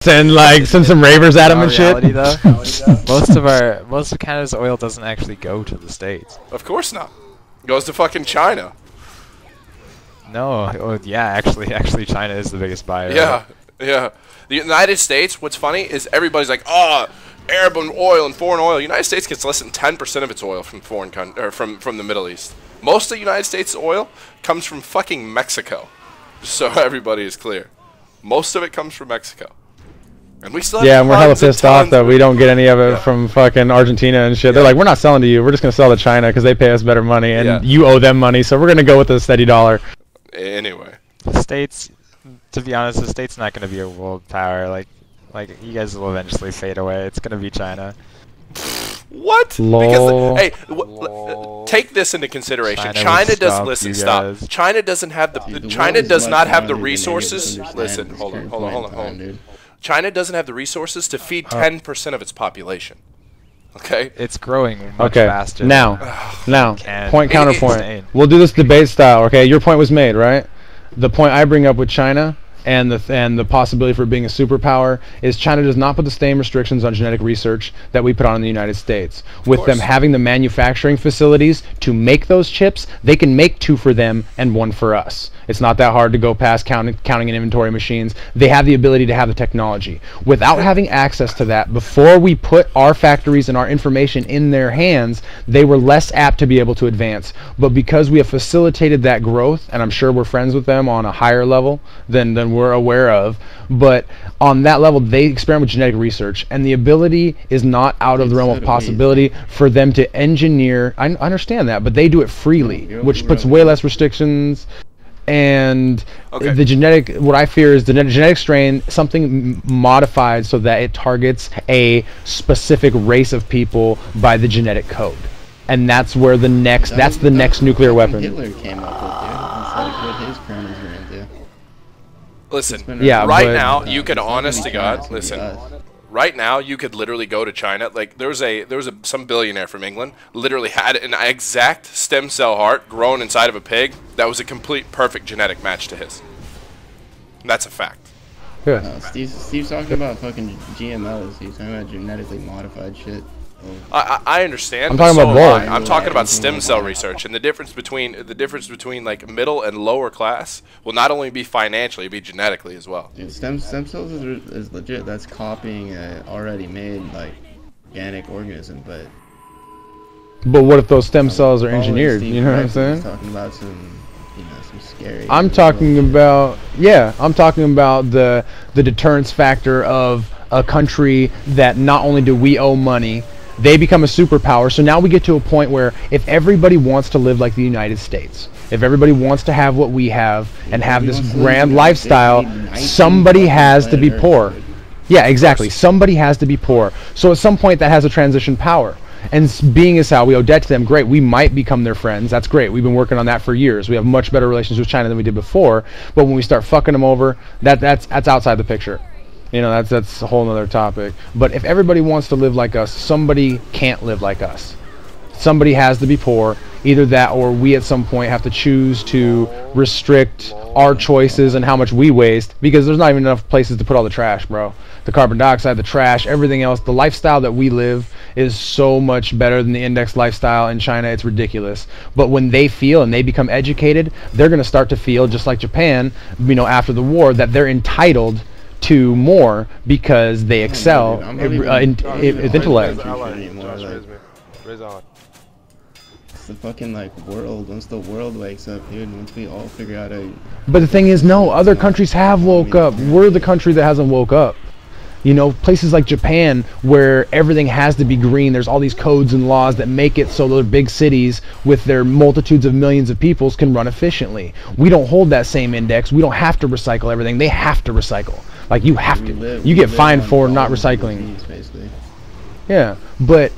send some ravers at him and shit. Reality, though, most of Canada's oil doesn't actually go to the States. Of course not. It goes to fucking China. No, yeah, actually, China is the biggest buyer. Yeah, yeah. The United States, what's funny is everybody's like, oh, Arab oil and foreign oil. The United States gets less than 10% of its oil from from the Middle East. Most of the United States' oil comes from fucking Mexico. Just so everybody is clear. Most of it comes from Mexico. And we still have Yeah, and we're hella tons and pissed off tons that of we don't get any of it Yeah. from fucking Argentina and shit. They're like, we're not selling to you. We're just going to sell to China because they pay us better money, and Yeah. you owe them money, so we're going to go with a steady dollar. Anyway. The States, to be honest, the States not going to be a world power. Like you guys will eventually fade away. It's going to be China. What? Lol. Because hey, take this into consideration. China will does stop listen. you Stop. guys. China doesn't have the. Dude, the China world is does much not have the stronger than you resources. understand Listen, at hold this on, current hold on, hold on, point in hold on. time, dude. China doesn't have the resources to feed 10% of its population. Okay. It's growing much Okay, faster. now, Can. point counterpoint. Insane. We'll do this debate style, okay? Your point was made, right? The point I bring up with China and the possibility for it being a superpower is China does not put the same restrictions on genetic research that we put on in the United States. With them having the manufacturing facilities to make those chips, they can make 2 for them and 1 for us. It's not that hard to go past counting and inventory machines. They have the ability to have the technology. Without having access to that, before we put our factories and our information in their hands, they were less apt to be able to advance. But because we have facilitated that growth, and I'm sure we're friends with them on a higher level than we're aware of, but on that level, they experiment with genetic research, and the ability is not out of the realm of possibility for them to engineer. I understand that, but they do it freely, which puts way less restrictions. And the genetic, what I fear is the genetic strain, something modified so that it targets a specific race of people by the genetic code, and that's where the next, that's the next nuclear weapon. Hitler came up with, dude. That's like what his criminals were into. Listen. Yeah, Right but- now, you could, It's not honest gonna to be God, us, listen. it'll be us. Right now, you could literally go to China. Like there was some billionaire from England literally had an exact stem cell heart grown inside of a pig that was a complete perfect genetic match to his. That's a fact. Yeah. Steve's talking about fucking GMOs. He's talking about genetically modified shit. I understand. I'm but talking about so am both. I. I'm talking about stem cell research, and the difference between like middle and lower class will not only be financially, it'll be genetically as well. Dude, stem cells is legit. That's copying a already made like organic organism, but what if those stem cells are engineered? You know what I'm saying? He's talking about some, some scary. I'm talking about, I'm talking about the deterrence factor of a country that not only do we owe money, they become a superpower. So now we get to a point where if everybody wants to live like the United States, if everybody wants to have what we have and have this grand lifestyle, somebody has to be poor. Yeah, exactly. Somebody has to be poor. So at some point that has a transition power. And being as how we owe debt to them, great, we might become their friends. That's great. We've been working on that for years. We have much better relations with China than we did before. But when we start fucking them over, that's outside the picture. That's a whole other topic. But if everybody wants to live like us, somebody can't live like us. Somebody has to be poor. Either that or we at some point have to choose to restrict our choices and how much we waste, because there's not even enough places to put all the trash, bro. The carbon dioxide, the trash, everything else. The lifestyle that we live is so much better than the index lifestyle in China. It's ridiculous. But when they feel and they become educated, they're going to start to feel, just like Japan, after the war, that they're entitled to more because they excel in intellect. It's the fucking world. Once the world wakes up, dude. Once we all figure out a. But the thing is, no, other countries have woke up. We're the country that hasn't woke up. Places like Japan, where everything has to be green, there's all these codes and laws that make it so those big cities with their multitudes of millions of people can run efficiently. We don't hold that same index. We don't have to recycle everything. They have to recycle. Like, you have to. You get fined for not recycling. Basically. Yeah, but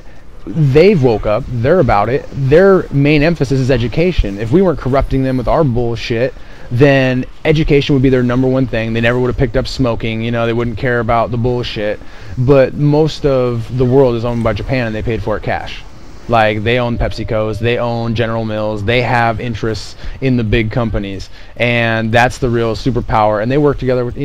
they've woke up. They're about it. Their main emphasis is education. If we weren't corrupting them with our bullshit, then education would be their number one thing. They never would have picked up smoking. They wouldn't care about the bullshit. But most of the world is owned by Japan, and they paid for it cash. Like, they own PepsiCo's, they own General Mills, they have interests in the big companies, and that's the real superpower. And they work together with,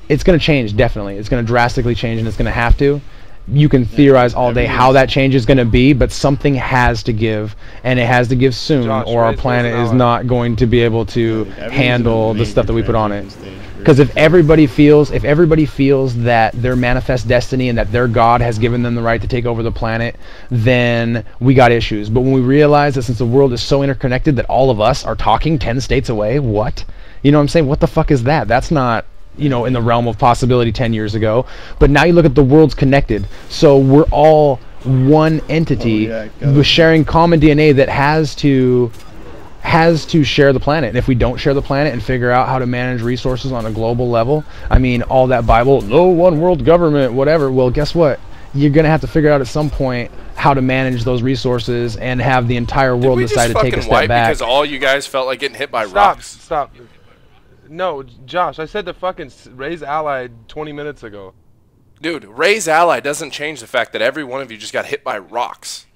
it's going to change, definitely. It's going to drastically change, and it's going to have to. You can theorize all day how that change is going to be, but something has to give, and it has to give soon, Josh, or our raise planet those is now. not going to be able to handle the stuff that we put on it. Because Because if everybody feels that their manifest destiny and that their God has given them the right to take over the planet, then we got issues. But when we realize that since the world is so interconnected that all of us are talking 10 states away, what? You know what I'm saying? What the fuck is that? That's not, you know, in the realm of possibility 10 years ago. But now you look at the world's connected. So we're all one entity with sharing common DNA that has to share the planet. And if we don't share the planet and figure out how to manage resources on a global level, I mean, all that Bible, no one world government, whatever, well, guess what? You're going to have to figure out at some point how to manage those resources and have the entire world decide to take a step back. Because all you guys felt like getting hit by Stop, rocks. stop. No, Josh, I said to fucking raise Allied 20 minutes ago. Dude, raise ally doesn't change the fact that every one of you just got hit by rocks.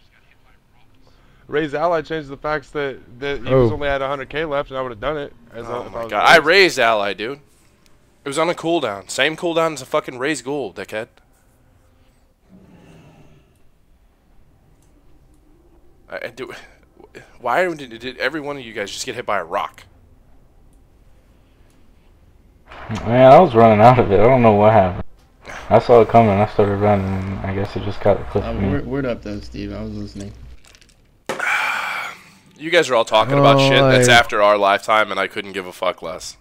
Raise Allied changed the facts that he was only at 100K left, and I would have done it. Oh my god, I raised ally, dude. It was on a cooldown. Same cooldown as a fucking raise ghoul, dickhead. Why did every one of you guys just get hit by a rock? Man, I was running out of it. I don't know what happened. I saw it coming. I started running, and I guess it just got close to me. Word up though, Steve. I was listening. You guys are all talking about shit that's after our lifetime, and I couldn't give a fuck less.